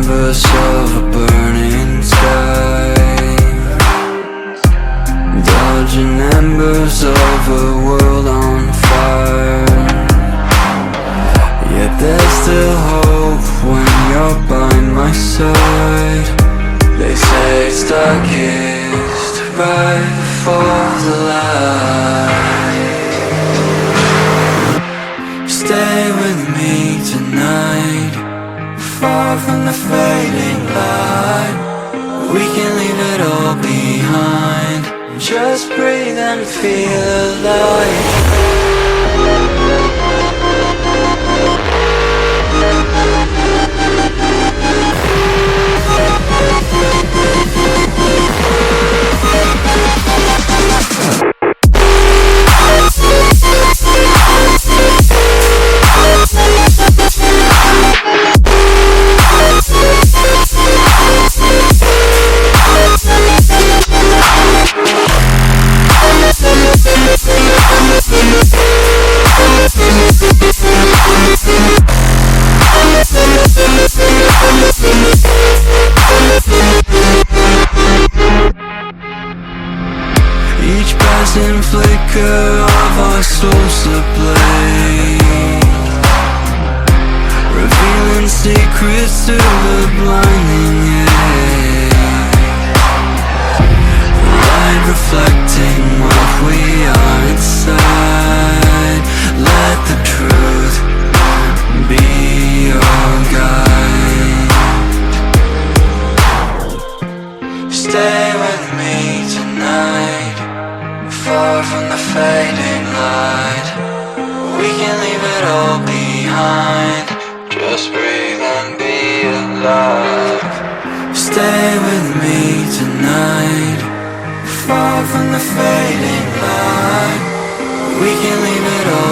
canvas of a burning sky, dodging embers of a world on fire. Yet there's still hope when you're by my side. They say it's darkest right before the light. Stay with me tonight, far from the fading light. We can leave it all behind, just breathe and feel alive. Each passing flicker of our souls ablaze, revealing secrets to the blinding age. The light reflecting what we are inside. Let the truth be your guide. Stay with me tonight, far from the fading light. We can leave it all behind, just breathe and be alive. Stay with me tonight, far from the fading light. We can leave it all